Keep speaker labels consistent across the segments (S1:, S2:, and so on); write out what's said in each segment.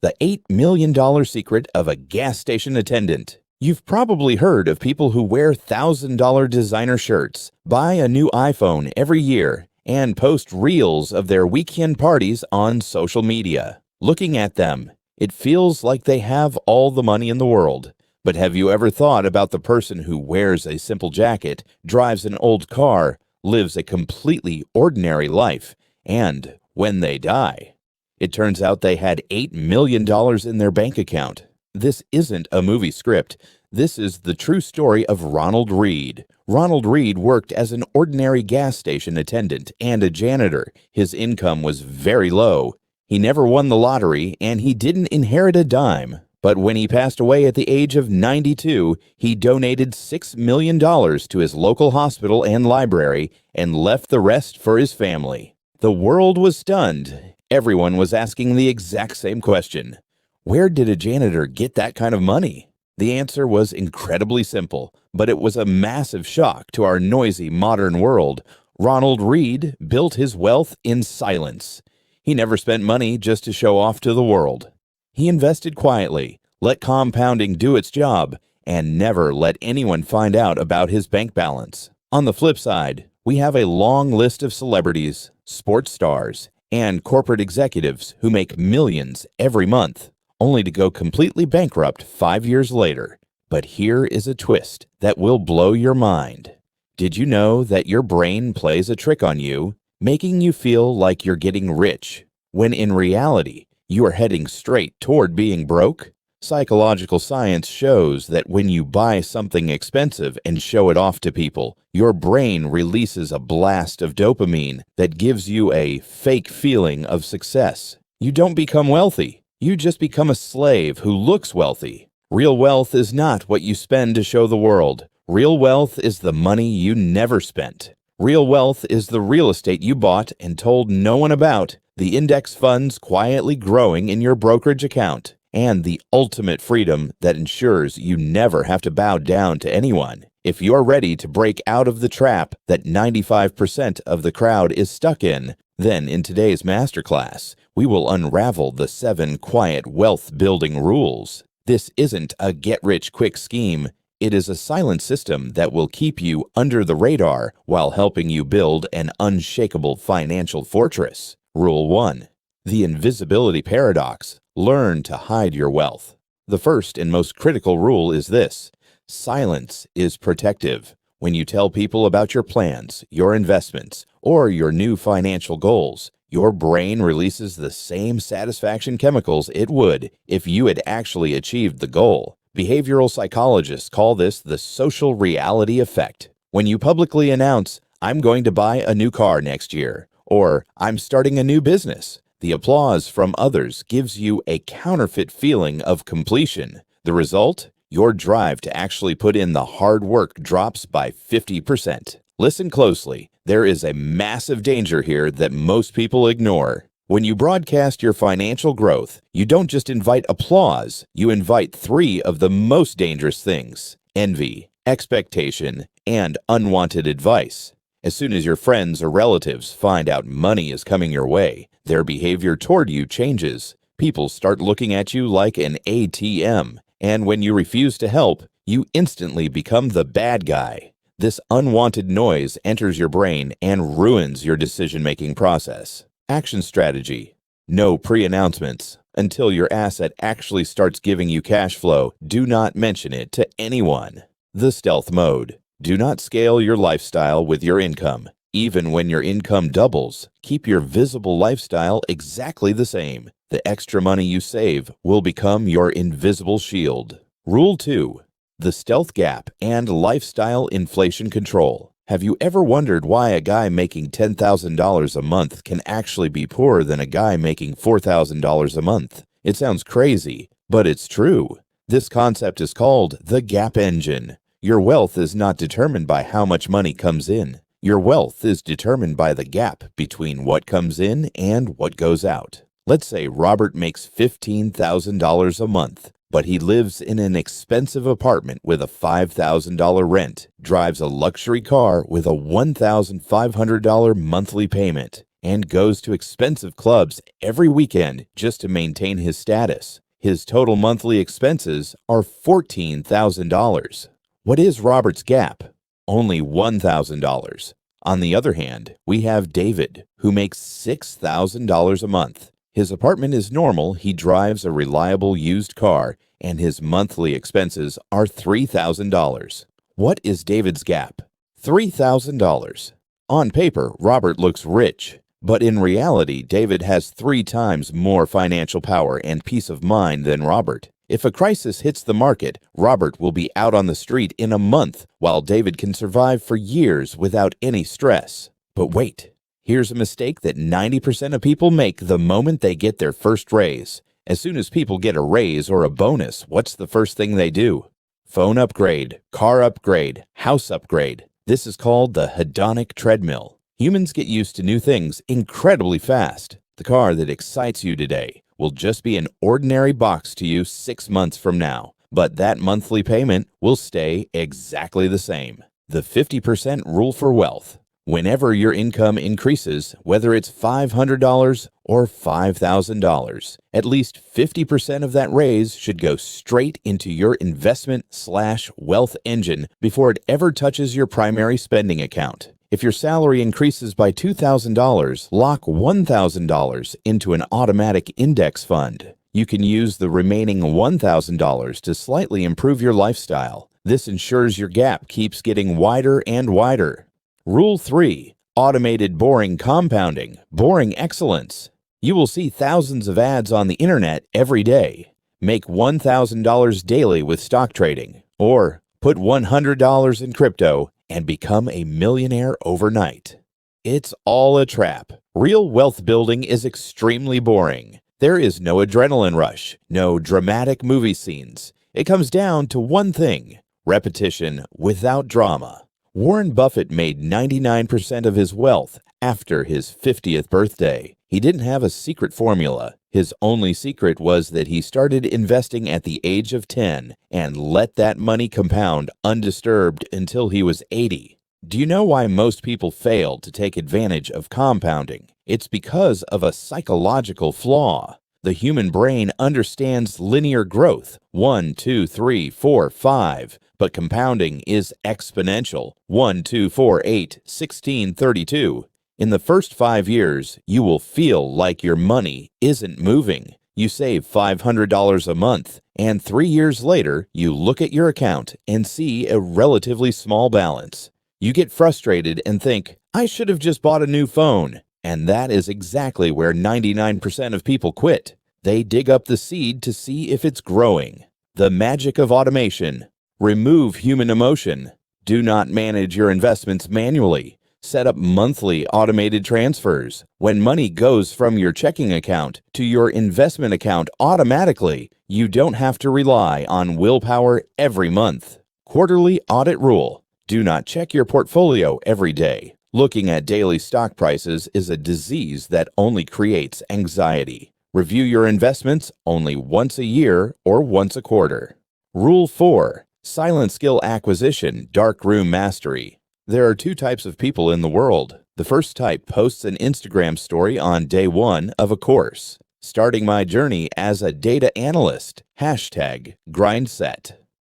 S1: The $8 million secret of a gas station attendant. You've probably heard of people who wear $1,000 designer shirts, buy a new iPhone every year, and post reels of their weekend parties on social media. Looking at them, it feels like they have all the money in the world. But have you ever thought about the person who wears a simple jacket, drives an old car, lives a completely ordinary life, and when they die? It turns out they had $8 million in their bank account. This isn't a movie script. This is the true story of Ronald Reed. Ronald Reed worked as an ordinary gas station attendant and a janitor. His income was very low. He never won the lottery, and he didn't inherit a dime. But when he passed away at the age of 92, he donated $6 million to his local hospital and library and left the rest for his family. The world was stunned. Everyone was asking the exact same question. Where did a janitor get that kind of money? The answer was incredibly simple, but it was a massive shock to our noisy modern world. Ronald Reed built his wealth in silence. He never spent money just to show off to the world. He invested quietly, let compounding do its job, and never let anyone find out about his bank balance. On the flip side, we have a long list of celebrities, sports stars, and corporate executives who make millions every month, only to go completely bankrupt 5 years later. But here is a twist that will blow your mind. Did you know that your brain plays a trick on you, making you feel like you're getting rich, when in reality, you are heading straight toward being broke? Psychological science shows that when you buy something expensive and show it off to people, your brain releases a blast of dopamine that gives you a fake feeling of success. You don't become wealthy. You just become a slave who looks wealthy. Real wealth is not what you spend to show the world. Real wealth is the money you never spent. Real wealth is the real estate you bought and told no one about, the index funds quietly growing in your brokerage account, and the ultimate freedom that ensures you never have to bow down to anyone. If you're ready to break out of the trap that 95% of the crowd is stuck in, then in today's masterclass, we will unravel the 7 quiet wealth-building rules. This isn't a get-rich-quick scheme. It is a silent system that will keep you under the radar while helping you build an unshakable financial fortress. Rule 1. The invisibility paradox. Learn to hide your wealth. The first and most critical rule is this: silence is protective. When you tell people about your plans, your investments, or your new financial goals, your brain releases the same satisfaction chemicals it would if you had actually achieved the goal. Behavioral psychologists call this the social reality effect. When you publicly announce, "I'm going to buy a new car next year," or "I'm starting a new business," the applause from others gives you a counterfeit feeling of completion. The result? Your drive to actually put in the hard work drops by 50%. Listen closely. There is a massive danger here that most people ignore. When you broadcast your financial growth, you don't just invite applause, you invite 3 of the most dangerous things: envy, expectation, and unwanted advice. As soon as your friends or relatives find out money is coming your way, their behavior toward you changes. People start looking at you like an ATM, and when you refuse to help, you instantly become the bad guy. This unwanted noise enters your brain and ruins your decision-making process. Action strategy. No pre-announcements. Until your asset actually starts giving you cash flow, do not mention it to anyone. The stealth mode. Do not scale your lifestyle with your income. Even when your income doubles, keep your visible lifestyle exactly the same. The extra money you save will become your invisible shield. Rule 2. The stealth gap and lifestyle inflation control. Have you ever wondered why a guy making $10,000 a month can actually be poorer than a guy making $4,000 a month? It sounds crazy, but it's true. This concept is called the gap engine. Your wealth is not determined by how much money comes in. Your wealth is determined by the gap between what comes in and what goes out. Let's say Robert makes $15,000 a month, but he lives in an expensive apartment with a $5,000 rent, drives a luxury car with a $1,500 monthly payment, and goes to expensive clubs every weekend just to maintain his status. His total monthly expenses are $14,000. What is Robert's gap? Only $1,000. On the other hand, we have David, who makes $6,000 a month. His apartment is normal, he drives a reliable used car, and his monthly expenses are $3,000. What is David's gap? $3,000. On paper, Robert looks rich, but in reality, David has 3 times more financial power and peace of mind than Robert. If a crisis hits the market, Robert will be out on the street in a month, while David can survive for years without any stress. But wait, here's a mistake that 90% of people make the moment they get their first raise. As soon as people get a raise or a bonus, what's the first thing they do? Phone upgrade, car upgrade, house upgrade. This is called the hedonic treadmill. Humans get used to new things incredibly fast. The car that excites you today will just be an ordinary box to you 6 months from now, but that monthly payment will stay exactly the same. The 50% rule for wealth. Whenever your income increases, whether it's $500 or $5,000, at least 50% of that raise should go straight into your investment/wealth engine before it ever touches your primary spending account. If your salary increases by $2,000, lock $1,000 into an automatic index fund. You can use the remaining $1,000 to slightly improve your lifestyle. This ensures your gap keeps getting wider and wider. Rule 3. Automated boring compounding, boring excellence. You will see thousands of ads on the internet every day. Make $1,000 daily with stock trading, or put $100 in crypto and become a millionaire overnight. It's all a trap. Real wealth building is extremely boring. There is no adrenaline rush, no dramatic movie scenes. It comes down to one thing: repetition without drama. Warren Buffett made 99% of his wealth after his 50th birthday. He didn't have a secret formula. His only secret was that he started investing at the age of 10 and let that money compound undisturbed until he was 80. Do you know why most people fail to take advantage of compounding? It's because of a psychological flaw. The human brain understands linear growth, 1, 2, 3, 4, 5, but compounding is exponential, 1, 2, 4, 8, 16, 32. In the first 5 years, you will feel like your money isn't moving. You save $500 a month, and 3 years later, you look at your account and see a relatively small balance. You get frustrated and think, I should have just bought a new phone. And that is exactly where 99% of people quit. They dig up the seed to see if it's growing. The magic of automation. Remove human emotion. Do not manage your investments manually. Set up monthly automated transfers. When money goes from your checking account to your investment account automatically, you don't have to rely on willpower every month. Quarterly audit rule. Do not check your portfolio every day. Looking at daily stock prices is a disease that only creates anxiety. Review your investments only once a year or once a quarter. Rule 4. Silent skill acquisition, darkroom mastery. There are 2 types of people in the world. The first type posts an Instagram story on day 1 of a course. Starting my journey as a data analyst, #grindset.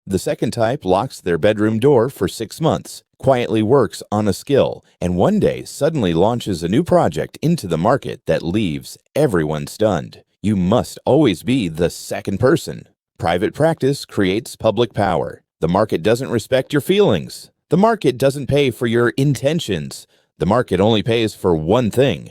S1: The second type locks their bedroom door for 6 months, quietly works on a skill, and one day suddenly launches a new project into the market that leaves everyone stunned. You must always be the second person. Private practice creates public power. The market doesn't respect your feelings. The market doesn't pay for your intentions. The market only pays for one thing: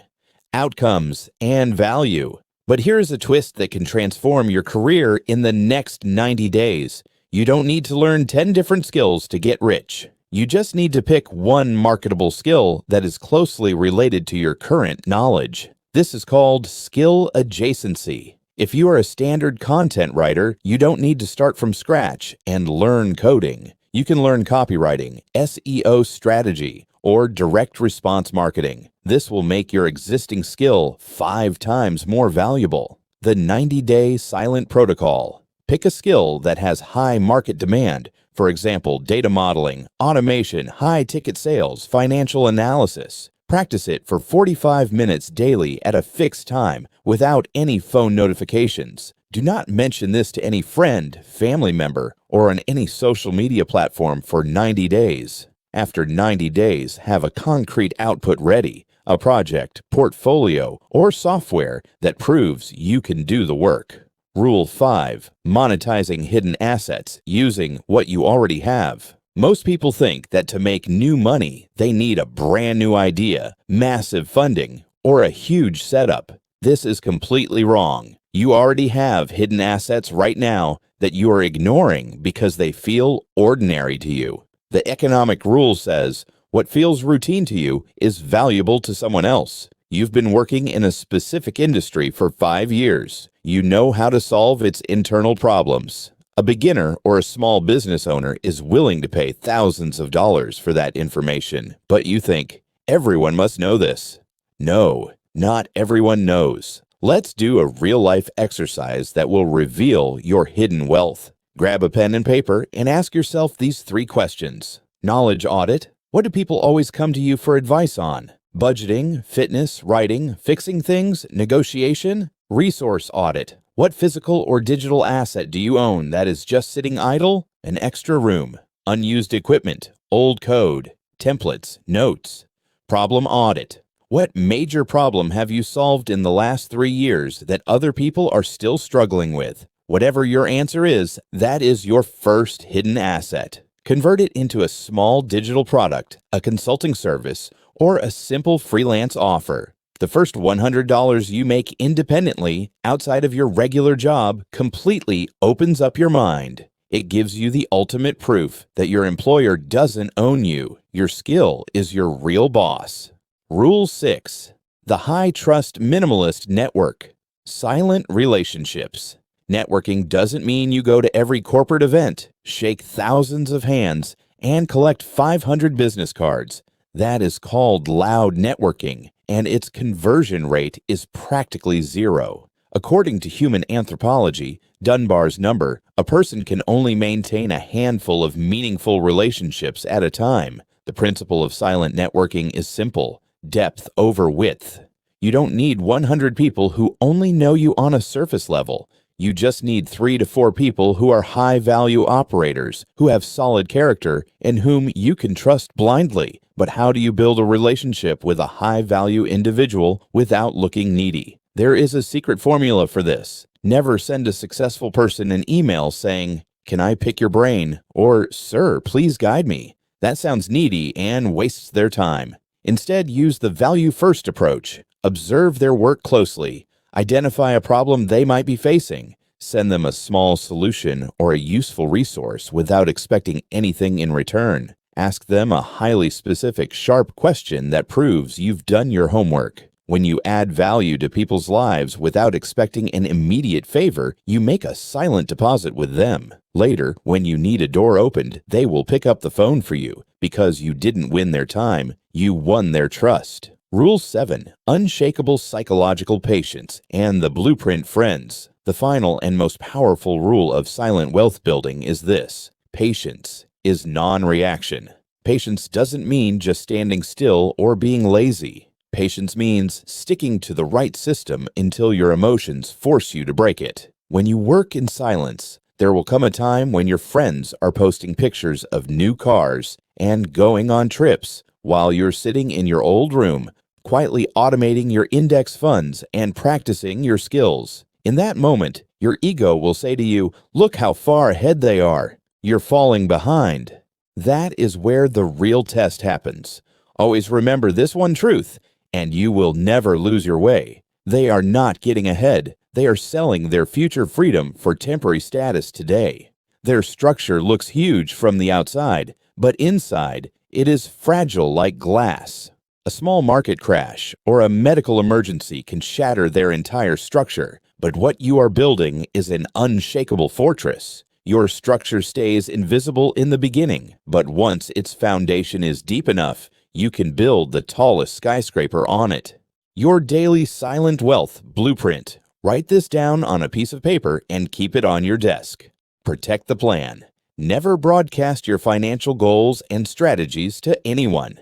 S1: outcomes and value. But here's a twist that can transform your career in the next 90 days. You don't need to learn 10 different skills to get rich. You just need to pick one marketable skill that is closely related to your current knowledge. This is called skill adjacency. If you are a standard content writer, you don't need to start from scratch and learn coding. You can learn copywriting, SEO strategy, or direct response marketing. This will make your existing skill 5 times more valuable. The 90-day silent protocol. Pick a skill that has high market demand. For example, data modeling, automation, high-ticket sales, financial analysis. Practice it for 45 minutes daily at a fixed time without any phone notifications. Do not mention this to any friend, family member, or on any social media platform for 90 days. After 90 days, have a concrete output ready, a project, portfolio, or software that proves you can do the work. Rule 5. Monetizing hidden assets using what you already have. Most people think that to make new money, they need a brand new idea, massive funding, or a huge setup. This is completely wrong. You already have hidden assets right now that you are ignoring because they feel ordinary to you. The economic rule says, what feels routine to you is valuable to someone else. You've been working in a specific industry for 5 years. You know how to solve its internal problems. A beginner or a small business owner is willing to pay thousands of dollars for that information, but you think, everyone must know this. No, not everyone knows. Let's do a real-life exercise that will reveal your hidden wealth. Grab a pen and paper and ask yourself these 3 questions. Knowledge audit. What do people always come to you for advice on? Budgeting, fitness, writing, fixing things, negotiation? Resource audit. What physical or digital asset do you own that is just sitting idle? An extra room, unused equipment, old code, templates, notes. Problem audit. What major problem have you solved in the last 3 years that other people are still struggling with? Whatever your answer is, that is your first hidden asset. Convert it into a small digital product, a consulting service, or a simple freelance offer. The first $100 you make independently outside of your regular job completely opens up your mind. It gives you the ultimate proof that your employer doesn't own you. Your skill is your real boss. Rule 6. The High Trust Minimalist Network. Silent relationships. Networking doesn't mean you go to every corporate event, shake thousands of hands, and collect 500 business cards. That is called loud networking, and its conversion rate is practically 0. According to human anthropology, Dunbar's number, a person can only maintain a handful of meaningful relationships at a time. The principle of silent networking is simple: depth over width. You don't need 100 people who only know you on a surface level. You just need 3 to 4 people who are high-value operators, who have solid character, and whom you can trust blindly. But how do you build a relationship with a high-value individual without looking needy? There is a secret formula for this. Never send a successful person an email saying, "Can I pick your brain?" or "Sir, please guide me." That sounds needy and wastes their time. Instead, use the value-first approach. Observe their work closely. Identify a problem they might be facing. Send them a small solution or a useful resource without expecting anything in return. Ask them a highly specific, sharp question that proves you've done your homework. When you add value to people's lives without expecting an immediate favor, you make a silent deposit with them. Later, when you need a door opened, they will pick up the phone for you because you didn't win their time, you won their trust. Rule 7. Unshakable psychological patience and the blueprint friends. The final and most powerful rule of silent wealth building is this: patience is non-reaction. Patience doesn't mean just standing still or being lazy. Patience means sticking to the right system until your emotions force you to break it. When you work in silence, there will come a time when your friends are posting pictures of new cars and going on trips while you're sitting in your old room, quietly automating your index funds and practicing your skills. In that moment, your ego will say to you, "Look how far ahead they are. You're falling behind." That is where the real test happens. Always remember this one truth, and you will never lose your way. They are not getting ahead. They are selling their future freedom for temporary status today. Their structure looks huge from the outside, but inside, it is fragile like glass. A small market crash or a medical emergency can shatter their entire structure, but what you are building is an unshakable fortress. Your structure stays invisible in the beginning, but once its foundation is deep enough, you can build the tallest skyscraper on it. Your daily silent wealth blueprint. Write this down on a piece of paper and keep it on your desk. Protect the plan. Never broadcast your financial goals and strategies to anyone.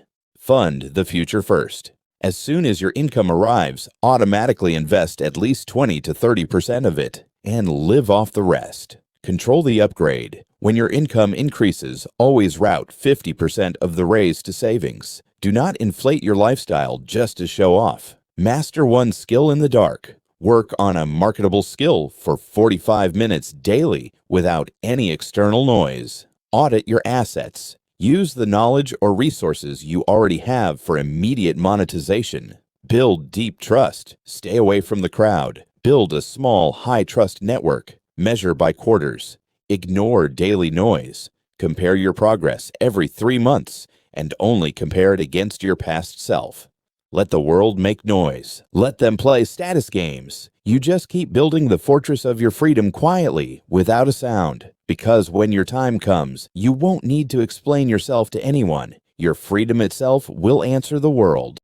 S1: Fund the future first. As soon as your income arrives, automatically invest at least 20 to 30% of it and live off the rest. Control the upgrade. When your income increases, always route 50% of the raise to savings. Do not inflate your lifestyle just to show off. Master one skill in the dark. Work on a marketable skill for 45 minutes daily without any external noise. Audit your assets. Use the knowledge or resources you already have for immediate monetization. Build deep trust. Stay away from the crowd. Build a small, high-trust network. Measure by quarters. Ignore daily noise. Compare your progress every 3 months and only compare it against your past self. Let the world make noise. Let them play status games. You just keep building the fortress of your freedom quietly, without a sound. Because when your time comes, you won't need to explain yourself to anyone. Your freedom itself will answer the world.